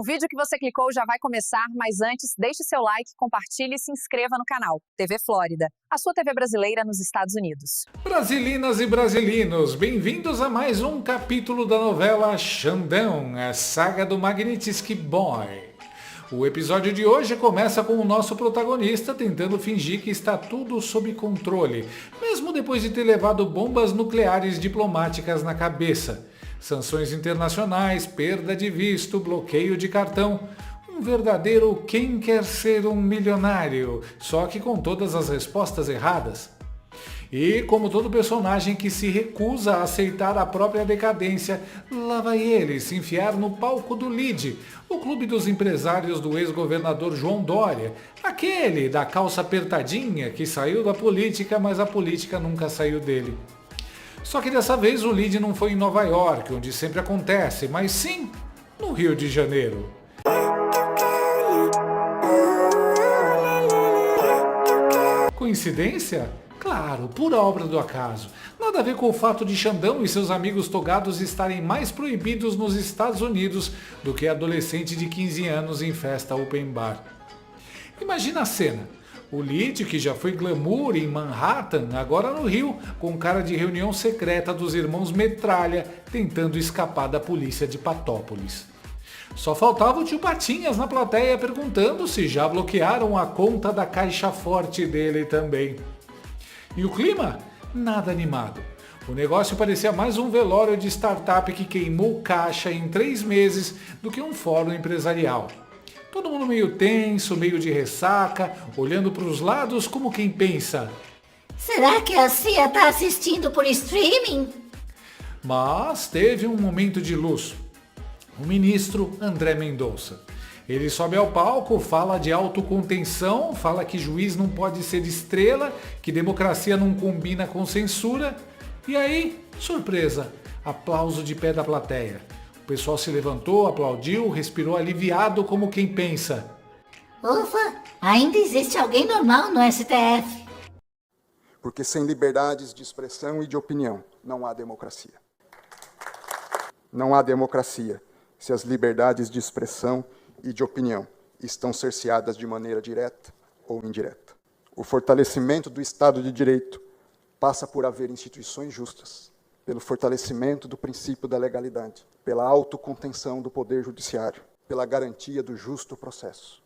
O vídeo que você clicou já vai começar, mas antes, deixe seu like, compartilhe e se inscreva no canal TV Flórida, a sua TV brasileira nos Estados Unidos. Brasilinas e brasilinos, bem-vindos a mais um capítulo da novela Xandão, a saga do Magnitsky Boy. O episódio de hoje começa com o nosso protagonista tentando fingir que está tudo sob controle, mesmo depois de ter levado bombas nucleares diplomáticas na cabeça. Sanções internacionais, perda de visto, bloqueio de cartão. Um verdadeiro quem quer ser um milionário, só que com todas as respostas erradas. E como todo personagem que se recusa a aceitar a própria decadência, lá vai ele se enfiar no palco do LIDE, o clube dos empresários do ex-governador João Dória, aquele da calça apertadinha que saiu da política, mas a política nunca saiu dele. Só que dessa vez o LIDE não foi em Nova York, onde sempre acontece, mas sim no Rio de Janeiro. Coincidência? Claro, pura obra do acaso. Nada a ver com o fato de Xandão e seus amigos togados estarem mais proibidos nos Estados Unidos do que adolescente de 15 anos em festa open bar. Imagina a cena. O LIDE, que já foi glamour em Manhattan, agora no Rio, com cara de reunião secreta dos irmãos Metralha, tentando escapar da polícia de Patópolis. Só faltava o tio Patinhas na plateia perguntando se já bloquearam a conta da caixa forte dele também. E o clima? Nada animado. O negócio parecia mais um velório de startup que queimou caixa em 3 meses do que um fórum empresarial. Todo mundo meio tenso, meio de ressaca, olhando para os lados como quem pensa: será que a CIA está assistindo por streaming? Mas teve um momento de luz. O ministro André Mendonça. Ele sobe ao palco, fala de autocontenção, fala que juiz não pode ser estrela, que democracia não combina com censura. E aí, surpresa, aplauso de pé da plateia. O pessoal se levantou, aplaudiu, respirou aliviado como quem pensa: Ufa, ainda existe alguém normal no STF. Porque sem liberdades de expressão e de opinião, não há democracia. Não há democracia se as liberdades de expressão e de opinião estão cerceadas de maneira direta ou indireta. O fortalecimento do Estado de Direito passa por haver instituições justas, pelo fortalecimento do princípio da legalidade, pela autocontenção do Poder Judiciário, pela garantia do justo processo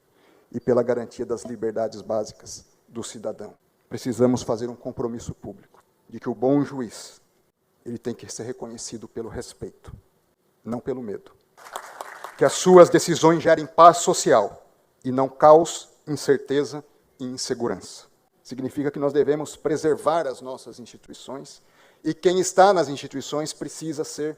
e pela garantia das liberdades básicas do cidadão. Precisamos fazer um compromisso público de que o bom juiz ele tem que ser reconhecido pelo respeito, não pelo medo. Que as suas decisões gerem paz social e não caos, incerteza e insegurança. Significa que nós devemos preservar as nossas instituições e quem está nas instituições precisa ser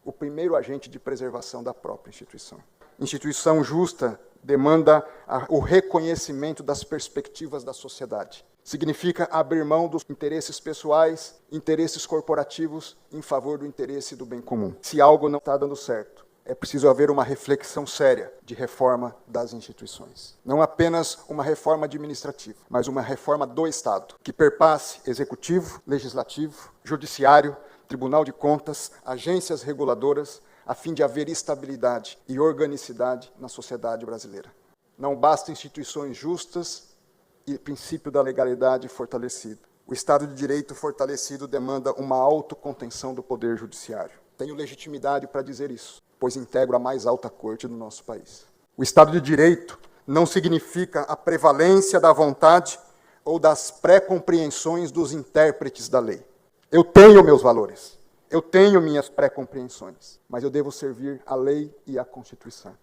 o primeiro agente de preservação da própria instituição. Instituição justa demanda o reconhecimento das perspectivas da sociedade. Significa abrir mão dos interesses pessoais, interesses corporativos em favor do interesse do bem comum. Se algo não está dando certo, é preciso haver uma reflexão séria de reforma das instituições. Não apenas uma reforma administrativa, mas uma reforma do Estado, que perpasse executivo, legislativo, judiciário, Tribunal de Contas, agências reguladoras, a fim de haver estabilidade e organicidade na sociedade brasileira. Não basta instituições justas e princípio da legalidade fortalecido. O Estado de Direito fortalecido demanda uma autocontenção do Poder Judiciário. Tenho legitimidade para dizer isso, pois integro a mais alta corte do nosso país. O Estado de Direito não significa a prevalência da vontade ou das pré-compreensões dos intérpretes da lei. Eu tenho meus valores, eu tenho minhas pré-compreensões, mas eu devo servir a lei e a Constituição.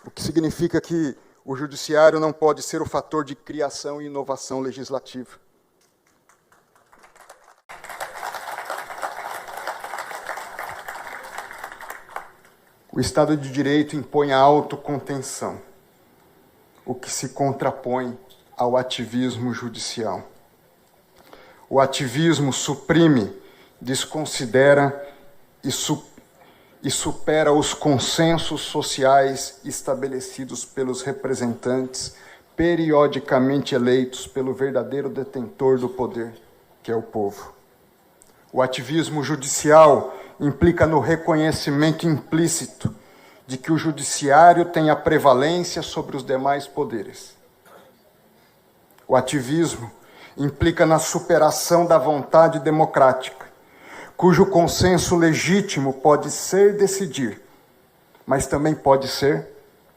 O que significa que o Judiciário não pode ser o fator de criação e inovação legislativa. O Estado de Direito impõe a autocontenção, o que se contrapõe ao ativismo judicial. O ativismo suprime, desconsidera e supera os consensos sociais estabelecidos pelos representantes periodicamente eleitos pelo verdadeiro detentor do poder, que é o povo. O ativismo judicial implica no reconhecimento implícito de que o judiciário tem a prevalência sobre os demais poderes. O ativismo implica na superação da vontade democrática, cujo consenso legítimo pode ser decidir, mas também pode ser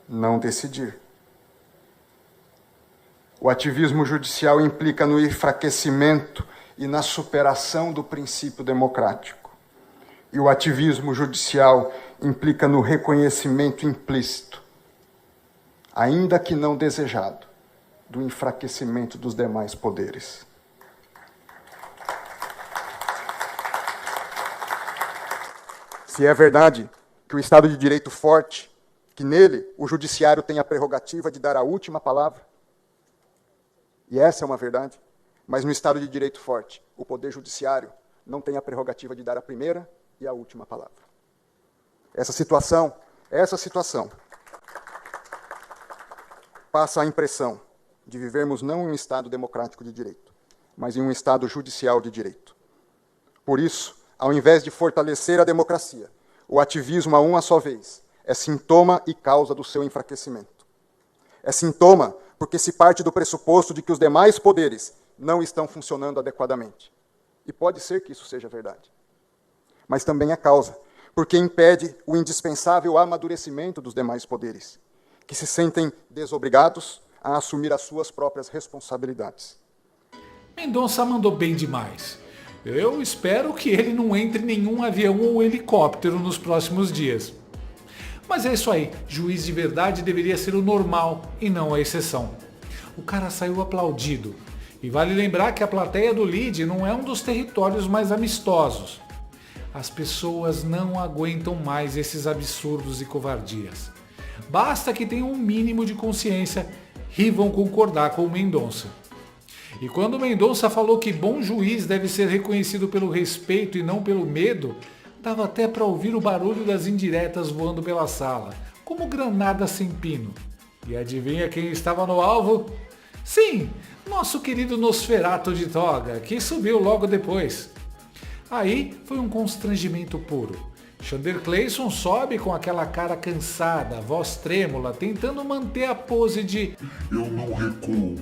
não decidir. O ativismo judicial implica no enfraquecimento e na superação do princípio democrático. E o ativismo judicial implica no reconhecimento implícito, ainda que não desejado, do enfraquecimento dos demais poderes. Se é verdade que o Estado de Direito forte, que nele o judiciário tem a prerrogativa de dar a última palavra, e essa é uma verdade, mas no Estado de Direito forte, o Poder Judiciário não tem a prerrogativa de dar a primeira e a última palavra. Essa situação passa a impressão de vivermos não em um Estado democrático de direito, mas em um Estado judicial de direito. Por isso, ao invés de fortalecer a democracia, o ativismo a uma só vez é sintoma e causa do seu enfraquecimento. É sintoma porque se parte do pressuposto de que os demais poderes não estão funcionando adequadamente. E pode ser que isso seja verdade. Mas também é causa, porque impede o indispensável amadurecimento dos demais poderes, que se sentem desobrigados a assumir as suas próprias responsabilidades. Mendonça mandou bem demais. Eu espero que ele não entre em nenhum avião ou helicóptero nos próximos dias. Mas é isso aí, juiz de verdade deveria ser o normal e não a exceção. O cara saiu aplaudido. E vale lembrar que a plateia do Lide não é um dos territórios mais amistosos. As pessoas não aguentam mais esses absurdos e covardias. Basta que tenham um mínimo de consciência e vão concordar com o Mendonça. E quando o Mendonça falou que bom juiz deve ser reconhecido pelo respeito e não pelo medo, dava até para ouvir o barulho das indiretas voando pela sala, como granada sem pino. E adivinha quem estava no alvo? Sim, nosso querido Nosferatu de toga, que subiu logo depois. Aí foi um constrangimento puro. Xander Clayson sobe com aquela cara cansada, voz trêmula, tentando manter a pose de "eu não recuo",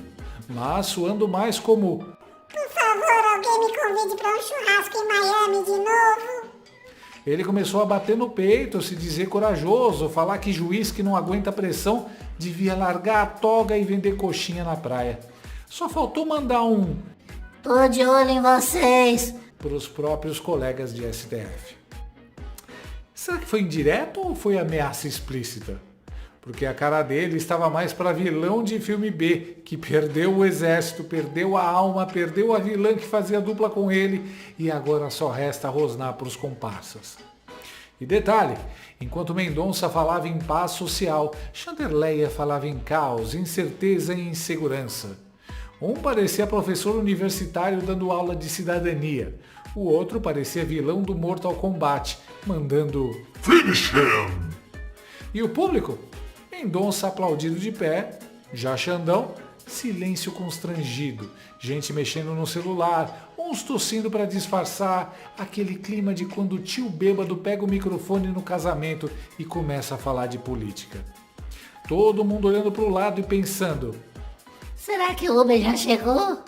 mas suando mais como "por favor, alguém me convide para um churrasco em Miami de novo". Ele começou a bater no peito, se dizer corajoso, falar que juiz que não aguenta pressão devia largar a toga e vender coxinha na praia. Só faltou mandar um "tô de olho em vocês" para os próprios colegas de STF. Será que foi indireto ou foi ameaça explícita? Porque a cara dele estava mais para vilão de filme B, que perdeu o exército, perdeu a alma, perdeu a vilã que fazia dupla com ele e agora só resta rosnar para os comparsas. E detalhe, enquanto Mendonça falava em paz social, Chanderleia falava em caos, incerteza e insegurança. Um parecia professor universitário dando aula de cidadania, o outro parecia vilão do Mortal Kombat, mandando "Finish him!". E o público? Mendonça aplaudido de pé, já Xandão, silêncio constrangido, gente mexendo no celular, uns tossindo para disfarçar, aquele clima de quando o tio bêbado pega o microfone no casamento e começa a falar de política. Todo mundo olhando para o lado e pensando: será que o Uber já chegou?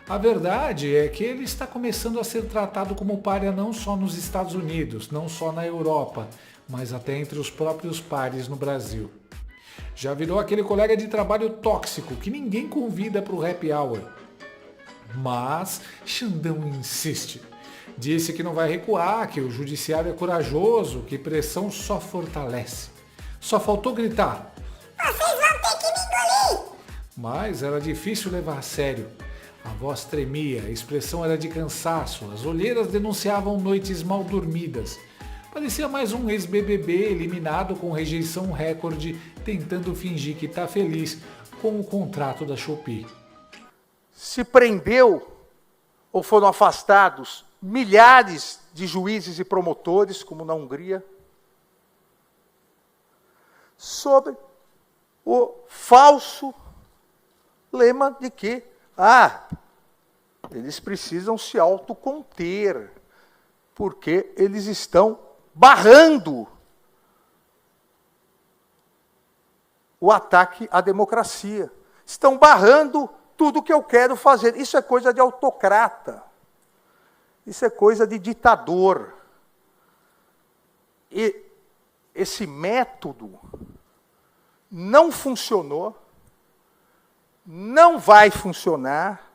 A verdade é que ele está começando a ser tratado como pária não só nos Estados Unidos, não só na Europa, mas até entre os próprios pares no Brasil. Já virou aquele colega de trabalho tóxico que ninguém convida para o happy hour. Mas Xandão insiste. Disse que não vai recuar, que o judiciário é corajoso, que pressão só fortalece. Só faltou gritar: "vocês vão ter que me engolir". Mas era difícil levar a sério. A voz tremia, a expressão era de cansaço, as olheiras denunciavam noites mal dormidas. Parecia mais um ex-BBB eliminado com rejeição recorde, tentando fingir que está feliz com o contrato da Shopee. Se prendeu ou foram afastados milhares de juízes e promotores, como na Hungria, sobre o falso lema de que eles precisam se autoconter, porque eles estão barrando o ataque à democracia. Estão barrando tudo que eu quero fazer. Isso é coisa de autocrata. Isso é coisa de ditador. E esse método não funcionou, não vai funcionar,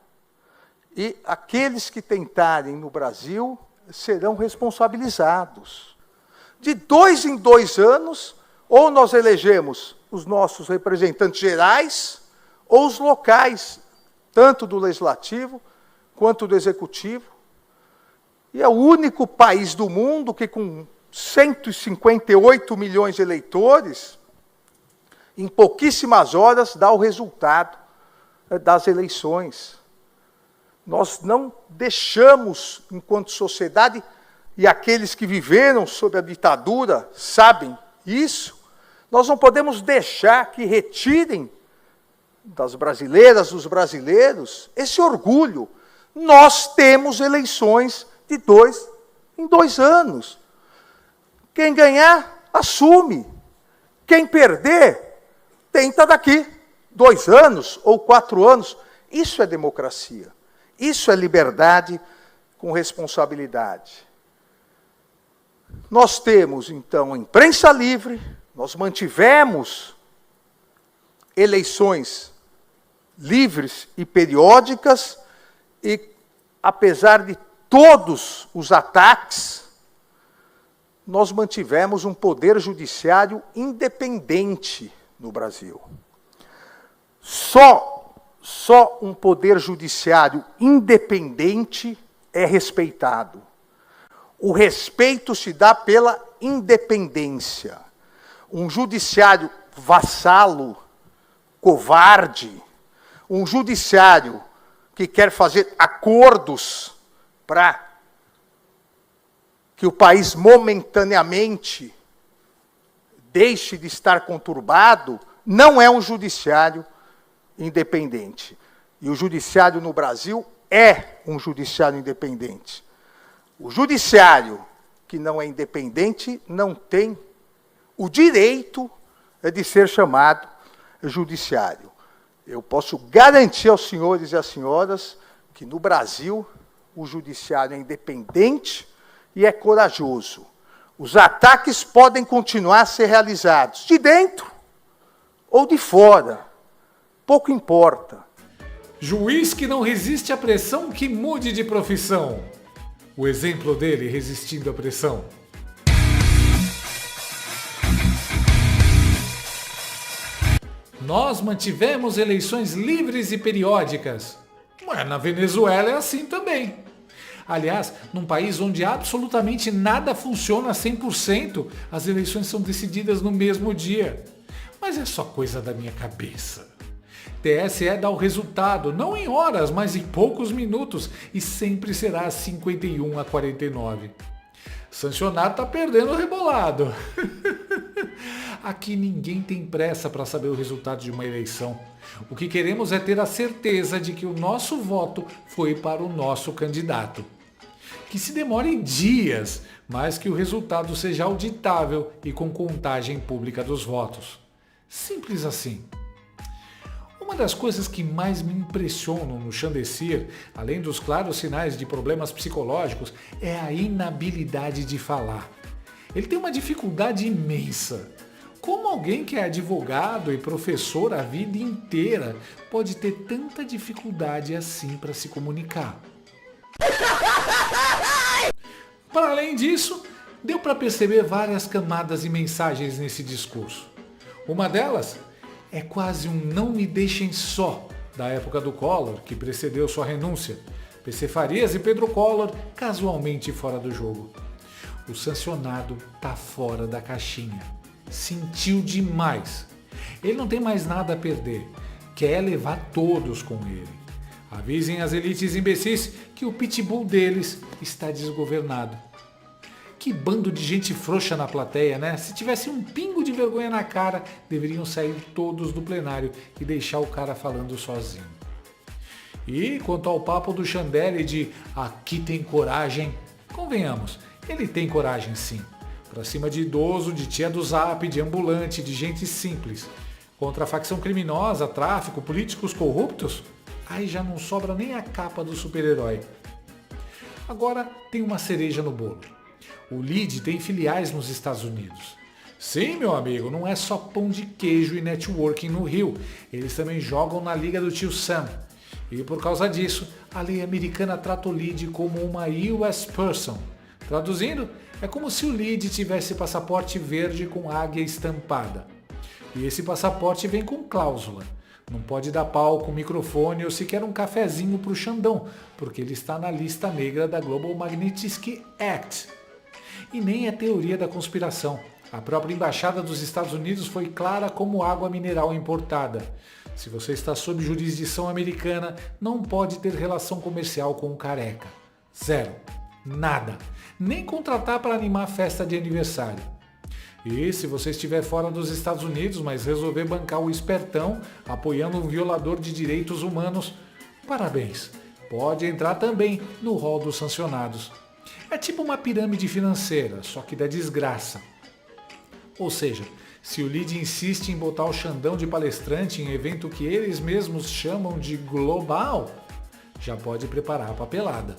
e aqueles que tentarem no Brasil serão responsabilizados. De 2 em 2 anos, ou nós elegemos os nossos representantes gerais, ou os locais, tanto do Legislativo quanto do Executivo. E é o único país do mundo que, com 158 milhões de eleitores, em pouquíssimas horas dá o resultado das eleições. Nós não deixamos, enquanto sociedade, e aqueles que viveram sob a ditadura sabem isso, nós não podemos deixar que retirem das brasileiras, dos brasileiros, esse orgulho. Nós temos eleições de 2 em 2 anos. Quem ganhar, assume. Quem perder, tenta daqui 2 anos ou 4 anos. Isso é democracia. Isso é liberdade com responsabilidade. Nós temos, então, a imprensa livre, nós mantivemos eleições livres e periódicas e, apesar de todos os ataques, nós mantivemos um poder judiciário independente no Brasil. Só um poder judiciário independente é respeitado. O respeito se dá pela independência. Um judiciário vassalo, covarde, um judiciário que quer fazer acordos para que o país momentaneamente deixe de estar conturbado, não é um judiciário independente. E o judiciário no Brasil é um judiciário independente. O judiciário que não é independente não tem o direito de ser chamado judiciário. Eu posso garantir aos senhores e às senhoras que no Brasil o judiciário é independente e é corajoso. Os ataques podem continuar a ser realizados de dentro ou de fora. Pouco importa. Juiz que não resiste à pressão, que mude de profissão. O exemplo dele resistindo à pressão. Nós mantivemos eleições livres e periódicas. Mas na Venezuela é assim também. Aliás, num país onde absolutamente nada funciona 100%, as eleições são decididas no mesmo dia. Mas é só coisa da minha cabeça. TSE dá o resultado, não em horas, mas em poucos minutos, e sempre será 51-49. Sancionado tá perdendo o rebolado. Aqui ninguém tem pressa para saber o resultado de uma eleição. O que queremos é ter a certeza de que o nosso voto foi para o nosso candidato. Que se demore dias, mas que o resultado seja auditável e com contagem pública dos votos. Simples assim. Uma das coisas que mais me impressionam no Chandesir, além dos claros sinais de problemas psicológicos, é a inabilidade de falar. Ele tem uma dificuldade imensa. Como alguém que é advogado e professor a vida inteira pode ter tanta dificuldade assim para se comunicar? Para além disso, deu para perceber várias camadas e mensagens nesse discurso. Uma delas é quase um não me deixem só da época do Collor, que precedeu sua renúncia. PC Farias e Pedro Collor casualmente fora do jogo. O sancionado tá fora da caixinha. Sentiu demais. Ele não tem mais nada a perder. Quer levar todos com ele. Avisem as elites imbecis que o pitbull deles está desgovernado. Que bando de gente frouxa na plateia, né? Se tivesse um pingo de vergonha na cara, deveriam sair todos do plenário e deixar o cara falando sozinho. E quanto ao papo do Chandelle de aqui tem coragem, convenhamos, ele tem coragem sim. Pra cima de idoso, de tia do zap, de ambulante, de gente simples. Contra a facção criminosa, tráfico, políticos corruptos, aí já não sobra nem a capa do super-herói. Agora tem uma cereja no bolo. O LEAD tem filiais nos Estados Unidos. Sim, meu amigo, não é só pão de queijo e networking no Rio. Eles também jogam na Liga do Tio Sam. E por causa disso, a lei americana trata o LEAD como uma US Person. Traduzindo, é como se o LEAD tivesse passaporte verde com águia estampada. E esse passaporte vem com cláusula. Não pode dar palco, microfone ou sequer um cafezinho para o Xandão, porque ele está na lista negra da Global Magnitsky Act. E nem é teoria da conspiração. A própria embaixada dos Estados Unidos foi clara como água mineral importada. Se você está sob jurisdição americana, não pode ter relação comercial com o careca. Zero. Nada. Nem contratar para animar a festa de aniversário. E se você estiver fora dos Estados Unidos, mas resolver bancar o espertão, apoiando um violador de direitos humanos, parabéns. Pode entrar também no rol dos sancionados. É tipo uma pirâmide financeira, só que da desgraça. Ou seja, se o LEAD insiste em botar o Xandão de palestrante em evento que eles mesmos chamam de global, já pode preparar a papelada.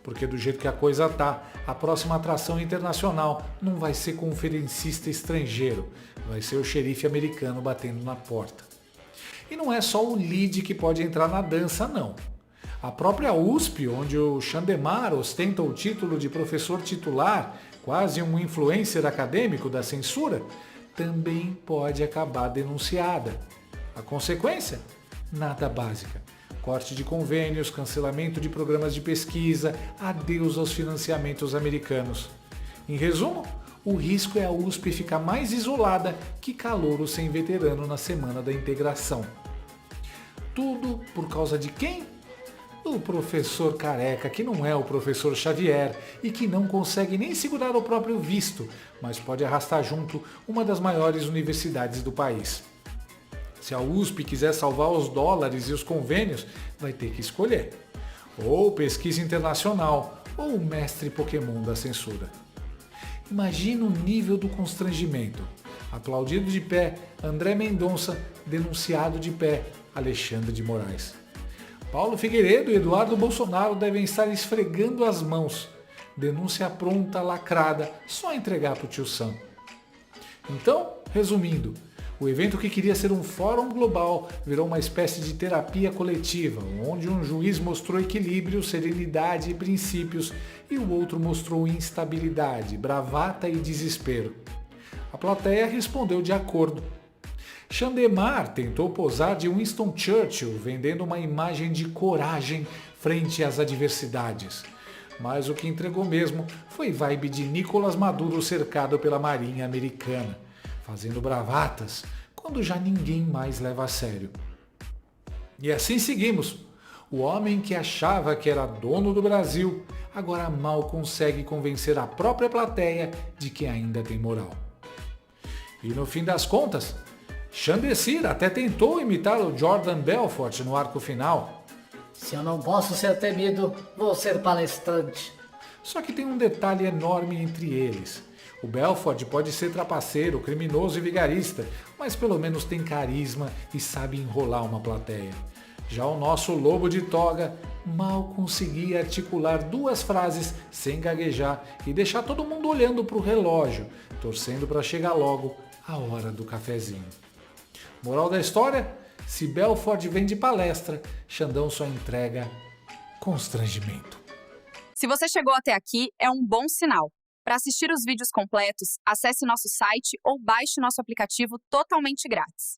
Porque do jeito que a coisa tá, a próxima atração internacional não vai ser conferencista estrangeiro, vai ser o xerife americano batendo na porta. E não é só o LEAD que pode entrar na dança, não. A própria USP, onde o Xandemar ostenta o título de professor titular, quase um influencer acadêmico da censura, também pode acabar denunciada. A consequência? Nada básica. Corte de convênios, cancelamento de programas de pesquisa, adeus aos financiamentos americanos. Em resumo, o risco é a USP ficar mais isolada que calouro sem veterano na Semana da Integração. Tudo por causa de quem? Do professor careca, que não é o professor Xavier e que não consegue nem segurar o próprio visto, mas pode arrastar junto uma das maiores universidades do país. Se a USP quiser salvar os dólares e os convênios, vai ter que escolher. Ou pesquisa internacional, ou o mestre Pokémon da censura. Imagina o nível do constrangimento. Aplaudido de pé, André Mendonça, denunciado de pé, Alexandre de Moraes. Paulo Figueiredo e Eduardo Bolsonaro devem estar esfregando as mãos. Denúncia pronta, lacrada, só entregar para o tio Sam. Então, resumindo, o evento que queria ser um fórum global virou uma espécie de terapia coletiva, onde um juiz mostrou equilíbrio, serenidade e princípios e o outro mostrou instabilidade, bravata e desespero. A plateia respondeu de acordo. Xandemar tentou posar de Winston Churchill, vendendo uma imagem de coragem frente às adversidades. Mas o que entregou mesmo foi vibe de Nicolás Maduro cercado pela Marinha Americana, fazendo bravatas quando já ninguém mais leva a sério. E assim seguimos. O homem que achava que era dono do Brasil, agora mal consegue convencer a própria plateia de que ainda tem moral. E no fim das contas, Xandecir até tentou imitar o Jordan Belfort no arco final. Se eu não posso ser temido, vou ser palestrante. Só que tem um detalhe enorme entre eles. O Belfort pode ser trapaceiro, criminoso e vigarista, mas pelo menos tem carisma e sabe enrolar uma plateia. Já o nosso lobo de toga mal conseguia articular duas frases sem gaguejar e deixar todo mundo olhando para o relógio, torcendo para chegar logo a hora do cafezinho. Moral da história? Se Belfort vem de palestra, Xandão só entrega constrangimento. Se você chegou até aqui, é um bom sinal. Para assistir os vídeos completos, acesse nosso site ou baixe nosso aplicativo totalmente grátis.